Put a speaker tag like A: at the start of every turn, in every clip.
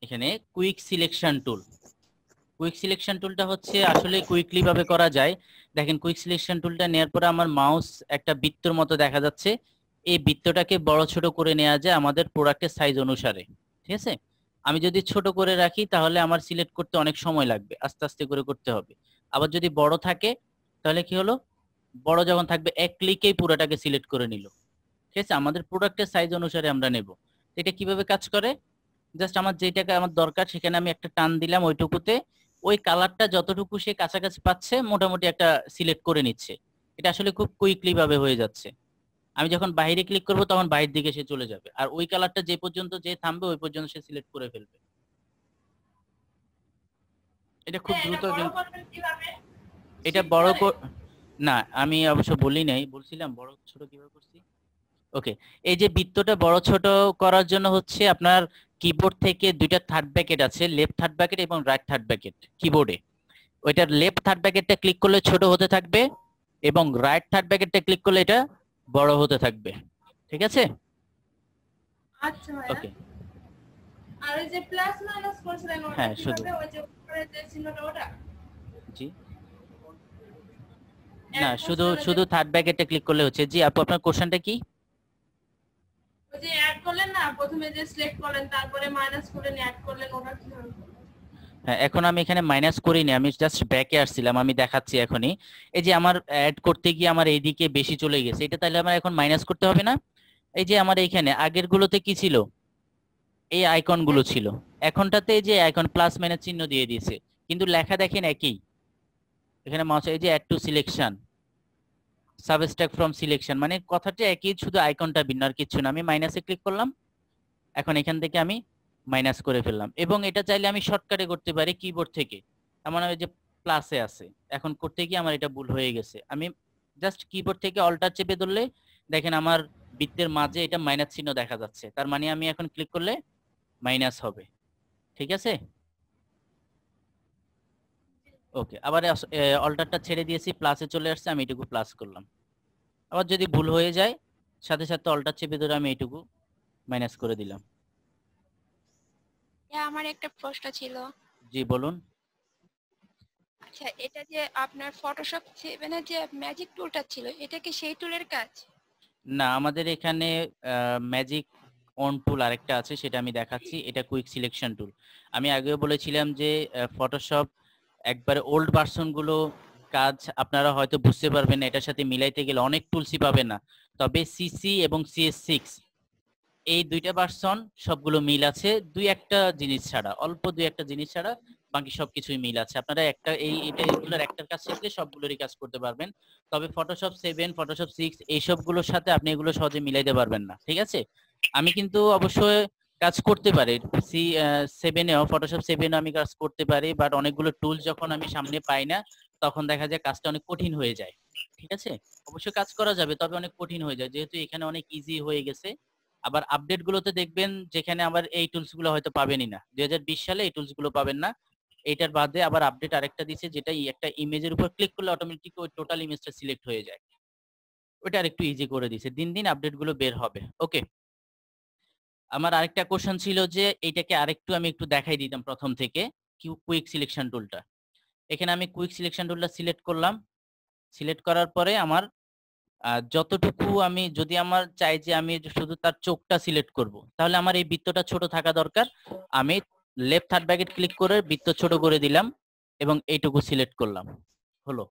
A: এখানে quick selection tool. Quick selection টুলটা হচ্ছে আসলে কুইকলি ভাবে করা যায়। দেখেন কুইক সিলেকশন টুলটা নেওয়ার পরে আমার মাউস একটা বৃত্তর মতো দেখা যাচ্ছে। এই বৃত্তটাকে বড় ছোট করে নেওয়া যায় আমাদের প্রোডাক্টের সাইজ অনুসারে। ঠিক আছে, আমি যদি ছোট করে রাখি তাহলে আমার সিলেক্ট করতে অনেক সময় লাগবে, আস্তে আস্তে করে করতে হবে। আবার যদি বড় থাকে তাহলে কি হলো, বড় যখন থাকবে এক ক্লিকেই পুরোটাকে সিলেক্ট করে নিল। ঠিক আছে, আমাদের প্রোডাক্টের সাইজ অনুসারে আমরা নেব। এটা কিভাবে কাজ করে, জাস্ট আমার যেটাকে আমার দরকার সেখানে আমি একটা টান দিলাম, ওইটুকুতে ওই কালারটা যতটুকু সে কাছাকাছি পাচ্ছে মোটামুটি একটা সিলেক্ট করে নিচ্ছে। এটা আসলে খুব কুইকলি ভাবে হয়ে যাচ্ছে। আমি যখন বাইরে ক্লিক করব তখন বাইরের দিকে সে চলে যাবে, আর ওই কালারটা যে পর্যন্ত যে থামবে ওই পর্যন্ত সে সিলেক্ট করে ফেলবে। এটা খুব দ্রুত এটা বড় না, আমি অবশ্য বলি নাই, বলছিলাম বড় ছোট কিভাবে করছি। ওকে, এই যে বৃত্তটা বড় ছোট করার জন্য হচ্ছে আপনার কিবোর্ড থেকে দুইটা থার্ড ব্র্যাকেট আছে, লেফট থার্ড ব্র্যাকেট এবং রাইট থার্ড ব্র্যাকেট কিবোর্ডে। ওইটার লেফট থার্ড ব্র্যাকেটটা ক্লিক করলে ছোট হতে থাকবে এবং রাইট থার্ড ব্র্যাকেটটা ক্লিক করলে এটা বড় হতে থাকবে। ঠিক আছে,
B: আচ্ছা ভাইয়া।
A: ওকে।
B: আর ওই যে প্লাস মাইনাস করছিলেন ওটা
A: হ্যাঁ শুধু
B: কিভাবে, ওই যে উপরে যে চিহ্নটা ওটা?
A: জি না, শুধু শুধু থার্ড ব্র্যাকেটটা ক্লিক করলে হচ্ছে। জি আপু, আপনার কোশ্চেনটা কি?
B: ওই যে অ্যাড করলেন না, প্রথমে যে সিলেক্ট করলেন তারপরে মাইনাস করলেন, অ্যাড করলেন, ওটা কিভাবে?
A: হ্যাঁ, এখন আমি এখানে মাইনাস করিনি, আমি জাস্ট ব্যাকে আসছিলাম, আমি দেখাচ্ছি এখনই। এই যে আমার অ্যাড করতে গিয়ে আমার এইদিকে বেশি চলে গেছে, এটা তাহলে আমার এখন মাইনাস করতে হবে না? এই যে আমার এইখানে আগের গুলোতে কি ছিল, এই আইকন গুলো ছিল, এখনটাতে এই যে আইকন প্লাস মাইনাস চিহ্ন দিয়ে দিয়েছে, কিন্তু লেখা দেখেন একই। এখানে মাউস এই যে add to selection, subtract from selection, মানে কথাটা একই, শুধু আইকনটা ভিন্ন আর কিছু না। আমি মাইনাসে ক্লিক করলাম, এখন এখান থেকে আমি মাইনাস করে ফেললাম, এবং এটা চাইলে আমি শর্টকাটে করতে পারি কিবোর্ড থেকে। এমন হয় যে প্লাসে আছে, এখন করতে গিয়ে আমার এটা ভুল হয়ে গেছে, আমি জাস্ট কিবোর্ড থেকে অল্টার চেপে ধরলে দেখেন আমার বৃত্তের মাঝে এটা মাইনাস চিহ্ন দেখা যাচ্ছে, তার মানে আমি এখন ক্লিক করলে মাইনাস হবে। ঠিক আছে, ওকে। আবার অল্টারটা ছেড়ে দিয়েছি, প্লাসে চলে আসছে, আমি এটুকু প্লাস করলাম। আবার যদি ভুল হয়ে যায় সাথে সাথে অল্টার চেপে ধরে আমি এটুকু মাইনাস করে দিলাম।
C: আমার একটা প্রশ্ন ছিল।
A: জি বলুন।
C: আচ্ছা, এটা যে আপনার ফটোশপ 7 এর যে ম্যাজিক টুলটা ছিল, এটা কি সেই টুলের কাজ?
A: না, আমাদের এখানে ম্যাজিক অন টুল আরেকটা আছে, সেটা আমি দেখাচ্ছি। এটা কুইক সিলেকশন টুল। আমি আগেও বলেছিলাম যে ফটোশপ একবারে ওল্ড ভার্সন গুলো কাজ আপনারা হয়তো বুঝতে পারবেন না, এটার সাথে মিলাইতে গেলে অনেক টুলসই পাবেন না। তবে সিসি এবং CS6 এই দুইটা ভার্সন সবগুলো মিল আছে, দুই একটা জিনিস ছাড়া, অল্প দুই একটা জিনিস ছাড়া বাকি সবকিছুই মিল আছে। আপনারা একটা এগুলোর একটার কাজ শিখলে সবগুলোরই কাজ করতে পারবেন। তবে ফটোশপ 7, ফটোশপ 6 এইসবগুলোর সাথে আপনি এগুলো সহজে মিলাইতে পারবেন না। ঠিক আছে, আমি কিন্তু অবশ্যই কাজ করতে পারি C7এও, ফটোশপ 7 আমি কাজ করতে পারি, বাট অনেকগুলো টুল যখন আমি সামনে পাই না তখন দেখা যায় কাজটা অনেক কঠিন হয়ে যায়। ঠিক আছে, অবশ্যই কাজ করা যাবে তবে অনেক কঠিন হয়ে যায়, যেহেতু এখানে অনেক ইজি হয়ে গেছে। আবার আপডেট গুলোতে দেখবেন যেখানে আবার এই টুলস গুলো হয়তো পাবেনই না, 2020 সালে এই টুলস গুলো পাবেন না। এইটার বাদে আবার আপডেট আরেকটা দিছে, যেটা একটা ইমেজের উপর ক্লিক করলে অটোমেটিক ওই টোটাল ইমেজটা সিলেক্ট হয়ে যায়। ওটা আরেকটু ইজি করে দিছে, দিন দিন আপডেট গুলো বের হবে। ওকে, আমার আরেকটা কোশ্চেন ছিল যে এইটাকে আরেকটু আমি একটু দেখাই দিতাম প্রথম থেকে, কুইক সিলেকশন টুলটা। এখানে আমি কুইক সিলেকশন টুলটা সিলেক্ট করলাম, সিলেক্ট করার পরে আমার যতটুকু আমি, যদি আমার চাই যে আমি শুধু তার চোখটা সিলেক্ট করব, তাহলে আমার এই বৃত্তটা ছোট থাকা দরকার। আমি লেফট থার্ড ব্র্যাকেট ক্লিক করে বৃত্ত ছোট করে দিলাম এবং এইটুকু সিলেক্ট করলাম, হলো।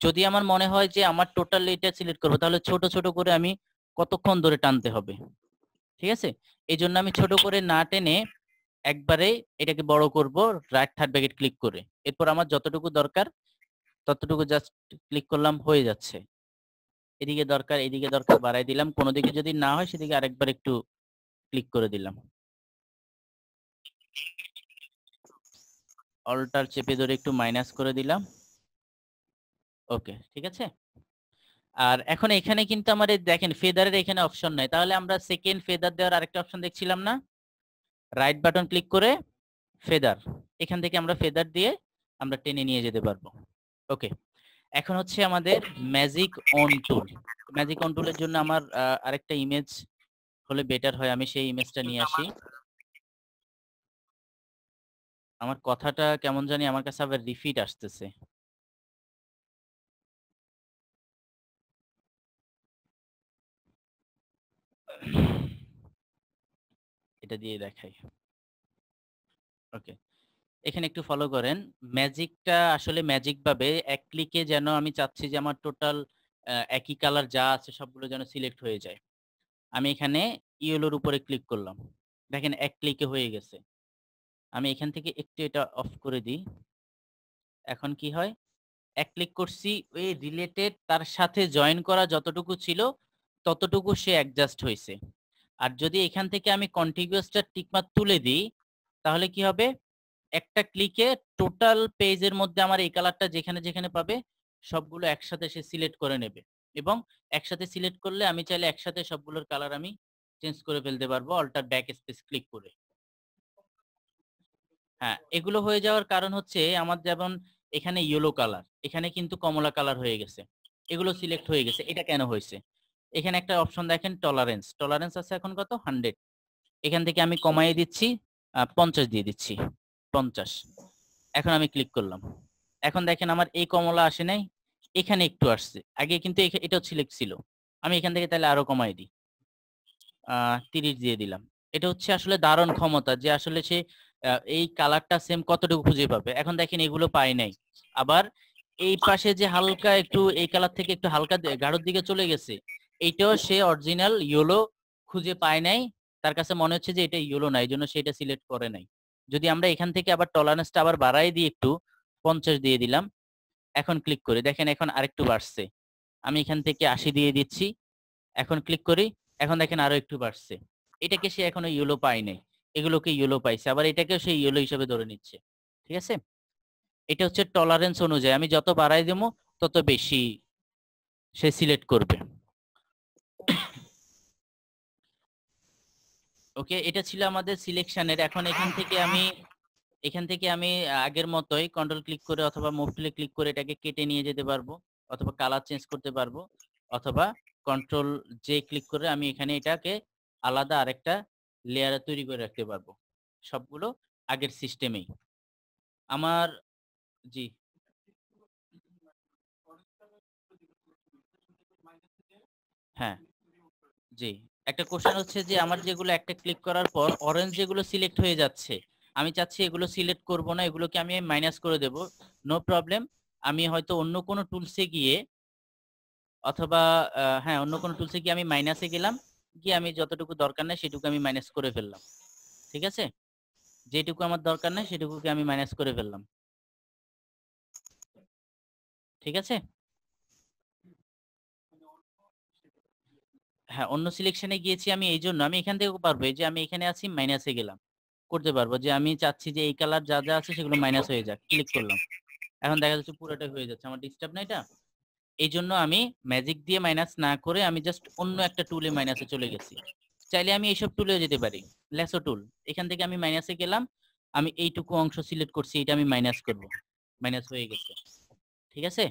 A: যদি আমার মনে হয় যে আমার টোটাল এটা সিলেক্ট করবো, তাহলে ছোট ছোট করে আমি কতক্ষণ ধরে টানতে হবে। ঠিক আছে, এই জন্য আমি ছোট করে না টেনে একবারে এটাকে বড় করব রাইট থার্ড ব্র্যাকেট ক্লিক করে। এরপর আমার যতটুকু দরকার ততটুকু জাস্ট ক্লিক করলাম, হয়ে যাচ্ছে। এদিকে দরকার এদিকে দরকার বাড়াই দিলাম, কোনো দিকে যদি না হয় সেদিকে আরেকবার একটু ক্লিক করে দিলাম, অল্টার চেপে ধরে একটু মাইনাস করে দিলাম। ওকে, ঠিক আছে। আর এখন এখানে কিন্তু আমার দেখেন ফেদারের এখানে অপশন নাই, তাহলে আমরা সেকেন্ড ফেদার দেওয়ার আরেকটা অপশন দেখছিলাম না, রাইট বাটন ক্লিক করে ফেদার, এখান থেকে আমরা ফেদার দিয়ে আমরা টেনে নিয়ে যেতে পারবো। ওকে, এখন হচ্ছে আমাদের magic on tool. Magic on টুলের জন্য আমার আরেকটা ইমেজ হলে বেটার হয়, আমি সেই ইমেজটা নিয়ে আসি। আমার কথাটা কেমন জানি আমার কাছে আবার রিপিট আসতেছে। এটা দিয়ে দেখাই। ওকে, এখানে একটু ফলো করেন। ম্যাজিকটা আসলে ম্যাজিক ভাবে এক ক্লিকে যেন আমি চাচ্ছি যে আমার টোটাল একই কালার যা আছে সবগুলো যেন সিলেক্ট হয়ে যায়। আমি এখানে ইয়েলোর উপরে ক্লিক করলাম, দেখেন এক ক্লিকে হয়ে গেছে। আমি এখান থেকে একটু এটা অফ করে দিই। এখন কি হয়, এক ক্লিক করছি, ওই রিলেটেড তার সাথে জয়েন করা যতটুকু ছিল ততটুকু সে অ্যাডজাস্ট হয়েছে। আর যদি এখান থেকে আমি কন্টিগুয়াসটা টিকমার্ক তুলে দিই তাহলে কি হবে, একটা ক্লিকে টোটাল পেজের মধ্যে আমার এই কালারটা যেখানে যেখানে পাবে সবগুলো একসাথে সে সিলেক্ট করে নেবে। এবং একসাথে সিলেক্ট করলে আমি চাইলে একসাথে সবগুলোর কালার আমি চেঞ্জ করে ফেলতে পারবো অল্টার ব্যাক স্পেস ক্লিক করে। হ্যাঁ, এগুলো হয়ে যাওয়ার কারণ হচ্ছে আমার যেমন এখানে ইয়েলো কালার, এখানে কিন্তু কমলা কালার হয়ে গেছে, এগুলো সিলেক্ট হয়ে গেছে। এটা কেন হয়েছে? এখানে একটা অপশন দেখেন টলারেন্স, টলারেন্স আছে এখন কত 100, এখান থেকে আমি কমাইয়ে দিচ্ছি 50 দিয়ে দিচ্ছি 50। এখন আমি ক্লিক করলাম, এখন দেখেন আমার এই কমলা আসে নাই, এখানে একটু আসছে, আগে কিন্তু এটাও সিলেক্ট ছিল। আমি এখান থেকে তাহলে আরো কমাই দিই, 30 দিয়ে দিলাম। এটা হচ্ছে আসলে দারুণ ক্ষমতা যে আসলে সে এই কালারটা সেম কতটুকু খুঁজে পাবে। এখন দেখেন এগুলো পাই নাই, আবার এই পাশে যে হালকা একটু এই কালার থেকে একটু হালকা গাঢ়র দিকে চলে গেছে, এইটাও সে অরিজিনাল ইয়েলো খুঁজে পায় নাই, তার কাছে মনে হচ্ছে যে এটা ইয়েলো না, এই জন্য সে এটা সিলেক্ট করে নাই। যদি আমরা এখান থেকে আবার টলারেন্সটা আবার বাড়াই দিই, একটু 50 দিয়ে দিলাম, এখন ক্লিক করি, দেখেন এখন আরেকটু বাড়ছে। আমি এখান থেকে 80 দিয়ে দিচ্ছি, এখন ক্লিক করি, এখন দেখেন আরো একটু বাড়ছে। এটাকে সে এখনো ইয়েলো পায় নাই, এগুলোকে ইয়েলো পাইছে, আবার এটাকে সে ইয়েলো হিসেবে ধরে নিচ্ছে। ঠিক আছে, এটা হচ্ছে টলারেন্স অনুযায়ী, আমি যত বাড়াই দেবো তত বেশি সে সিলেক্ট করবে। ওকে, এটা ছিল আমাদের সিলেকশনের। এখন এখান থেকে আমি আগের মতোই কন্ট্রোল ক্লিক করে অথবা মুভ টুলে ক্লিক করে এটাকে কেটে নিয়ে যেতে পারবো, অথবা কালার চেঞ্জ করতে পারবো, অথবা কন্ট্রোল জে ক্লিক করে আমি এখানে এটাকে আলাদা আরেকটা লেয়ারে তৈরি করে রাখতে পারবো, সবগুলো আগের সিস্টেমেই। আমার জি হ্যাঁ জি, একটা কোশ্চেন হচ্ছে যে আমার যেগুলো একটা ক্লিক করার পর অরেঞ্জ যেগুলো সিলেক্ট হয়ে যাচ্ছে, আমি চাচ্ছি এগুলো সিলেক্ট করব না, এগুলোকে আমি মাইনাস করে দেব। নো প্রবলেম, আমি হয়তো অন্য কোনো টুলসে গিয়ে অথবা হ্যাঁ অন্য কোনো টুলসে গিয়ে আমি মাইনাসে গেলাম, গিয়ে আমি যতটুকু দরকার নেই সেটুকু আমি মাইনাস করে ফেললাম। ঠিক আছে, যেটুকু আমার দরকার নেই সেটুকুকে আমি মাইনাস করে ফেললাম। ঠিক আছে, হ্যাঁ অন্য সিলেকশনে গিয়েছি আমি, এই জন্য আমি এখান থেকে পারবো, এই যে আমি এখানে আছি মাইনাসে গেলাম, করতে পারবো যে আমি চাচ্ছি যে এই কালার যা যা আছে সেগুলো মাইনাস হয়ে যাক, ক্লিক করলাম, এখন দেখা যাচ্ছে পুরোটা হয়ে যাচ্ছে, আমার ডিস্টার্ব না এটা। এই জন্য আমি ম্যাজিক দিয়ে মাইনাস না করে আমি জাস্ট অন্য একটা টুলে মাইনাসে চলে গেছি। চাইলে আমি এইসব টুলেও যেতে পারি, লেসো টুল, এখান থেকে আমি মাইনাসে গেলাম, আমি এইটুকু অংশ সিলেক্ট করছি, এটা আমি মাইনাস করব, মাইনাস হয়ে গেছে। ঠিক আছে।